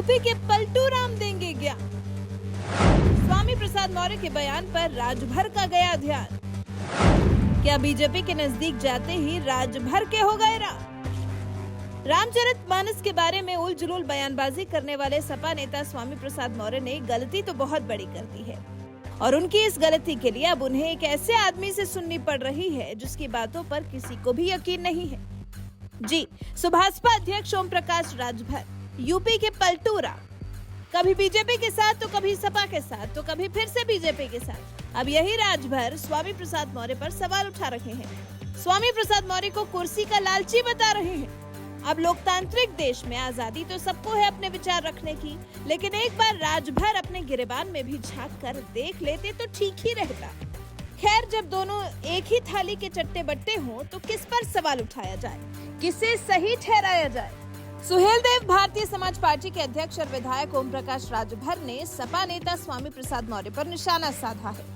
UP के पलटू राम देंगे ज्ञान। स्वामी प्रसाद मौर्य के बयान पर राजभर का गया ध्यान। क्या बीजेपी के नजदीक जाते ही राजभर के हो गए राम? रामचरितमानस के बारे में उलझुल बयानबाजी करने वाले सपा नेता स्वामी प्रसाद मौर्य ने गलती तो बहुत बड़ी कर दी है और उनकी इस गलती के लिए अब उन्हें एक ऐसे आदमी से सुननी पड़ रही है जिसकी बातों पर किसी को भी यकीन नहीं है। जी, सुभाषपा अध्यक्ष ओम प्रकाश राजभर, यूपी के पलटू राम, कभी बीजेपी के साथ तो कभी सपा के साथ तो कभी फिर से बीजेपी के साथ। अब यही राजभर स्वामी प्रसाद मौर्य पर सवाल उठा रहे हैं। स्वामी प्रसाद मौर्य को कुर्सी का लालची बता रहे हैं। अब लोकतांत्रिक देश में आजादी तो सबको है अपने विचार रखने की, लेकिन एक बार राजभर अपने गिरेबान में भी झांक कर देख लेते तो ठीक ही रहता। खैर, जब दोनों एक ही थाली के चट्टे बट्टे हों तो किस पर सवाल उठाया जाए, किसे सही ठहराया जाए? सुहेलदेव भारतीय समाज पार्टी के अध्यक्ष और विधायक ओम प्रकाश राजभर ने सपा नेता स्वामी प्रसाद मौर्य पर निशाना साधा है।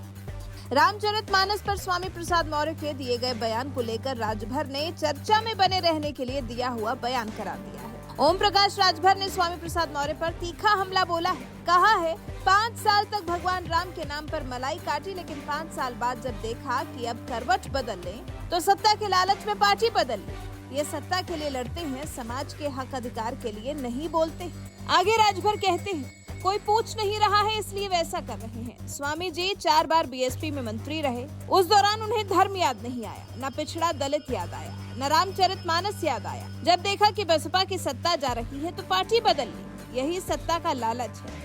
रामचरितमानस पर स्वामी प्रसाद मौर्य के दिए गए बयान को लेकर राजभर ने चर्चा में बने रहने के लिए दिया हुआ बयान करार दिया है। ओम प्रकाश राजभर ने स्वामी प्रसाद मौर्य पर तीखा हमला बोला है। कहा है, 5 साल तक भगवान राम के नाम पर मलाई काटी, लेकिन 5 साल बाद जब देखा कि अब करवट बदल लें तो सत्ता के लालच में पार्टी बदल ली। ये सत्ता के लिए लड़ते हैं, समाज के हक अधिकार के लिए नहीं बोलते। आगे राजभर कहते हैं, कोई पूछ नहीं रहा है इसलिए वैसा कर रहे हैं। स्वामी जी 4 बार बीएसपी में मंत्री रहे, उस दौरान उन्हें धर्म याद नहीं आया, न पिछड़ा दलित याद आया, न रामचरितमानस याद आया। जब देखा कि बसपा की सत्ता जा रही है तो पार्टी बदल ली। यही सत्ता का लालच है।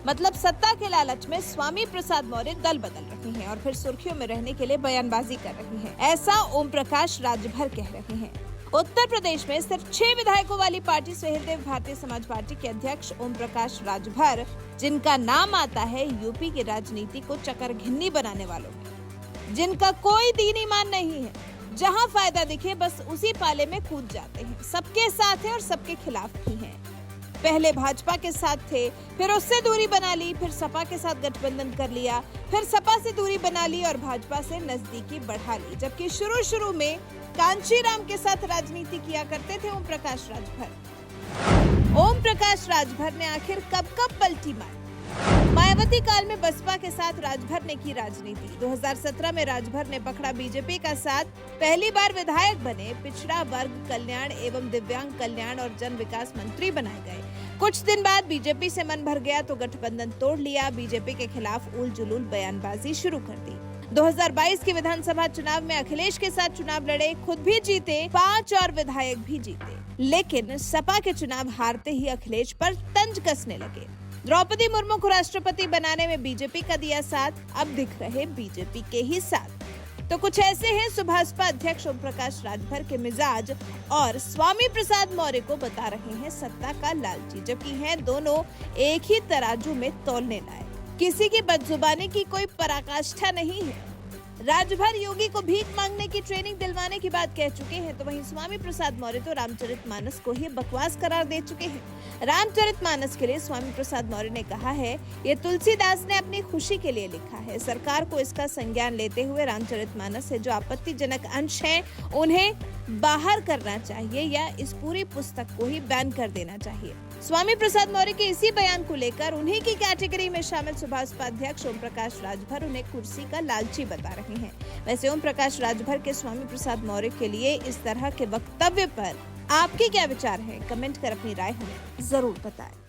मतलब सत्ता के लालच में स्वामी प्रसाद मौर्य दल बदल रहे हैं और फिर सुर्खियों में रहने के लिए बयानबाजी कर रहे हैं, ऐसा ओम प्रकाश राजभर कह रहे हैं। उत्तर प्रदेश में सिर्फ 6 विधायकों वाली पार्टी सुहेलदेव भारतीय समाज पार्टी के अध्यक्ष ओम प्रकाश राजभर, जिनका नाम आता है यूपी की राजनीति को चकरघिन्नी बनाने वालों में, जिनका कोई दीन ईमान नहीं है, जहां फायदा दिखे बस उसी पाले में कूद जाते हैं, सबके साथ है और सबके खिलाफ भी हैं। पहले भाजपा के साथ थे, फिर उससे दूरी बना ली, फिर सपा के साथ गठबंधन कर लिया, फिर सपा से दूरी बना ली और भाजपा से नजदीकी बढ़ा ली। जबकि शुरू में कांशीराम के साथ राजनीति किया करते थे ओम प्रकाश राजभर। ओम प्रकाश राजभर ने आखिर कब पलटी मारी? मायावती काल में बसपा के साथ राजभर ने की राजनीति। 2017 में राजभर ने पकड़ा बीजेपी का साथ, पहली बार विधायक बने, पिछड़ा वर्ग कल्याण एवं दिव्यांग कल्याण और जन विकास मंत्री बनाए गए। कुछ दिन बाद बीजेपी से मन भर गया तो गठबंधन तोड़ लिया, बीजेपी के खिलाफ उलझुल बयानबाजी शुरू कर दी। 2022 के विधानसभा चुनाव में अखिलेश के साथ चुनाव लड़े, खुद भी जीते, 5 और विधायक भी जीते, लेकिन सपा के चुनाव हारते ही अखिलेश पर तंज कसने लगे। द्रौपदी मुर्मू को राष्ट्रपति बनाने में बीजेपी का दिया साथ, अब दिख रहे बीजेपी के ही साथ। तो कुछ ऐसे हैं सुभाषपा अध्यक्ष ओम प्रकाश राजभर के मिजाज और स्वामी प्रसाद मौर्य को बता रहे हैं सत्ता का लालची, जबकि हैं दोनों एक ही तराजू में तौलने लायक। किसी की बदजुबानी की कोई पराकाष्ठा नहीं है। राजभर योगी को भीख मांगने की ट्रेनिंग दिलवाने की बात कह चुके हैं, तो वहीं स्वामी प्रसाद मौर्य तो रामचरितमानस को ही बकवास करार दे चुके हैं। रामचरितमानस के लिए स्वामी प्रसाद मौर्य ने कहा है, ये तुलसीदास ने अपनी खुशी के लिए लिखा है। सरकार को इसका संज्ञान लेते हुए रामचरितमानस से जो आपत्तिजनक अंश हैं, उन्हें बाहर करना चाहिए या इस पूरी पुस्तक को ही बैन कर देना चाहिए। स्वामी प्रसाद मौर्य के इसी बयान को लेकर उन्हीं की कैटेगरी में शामिल सुभाषपा अध्यक्ष ओम प्रकाश राजभर उन्हें कुर्सी का लालची बता रहे हैं। वैसे ओम प्रकाश राजभर के स्वामी प्रसाद मौर्य के लिए इस तरह के वक्तव्य पर आपके क्या विचार हैं? कमेंट कर अपनी राय हमें जरूर बताएं।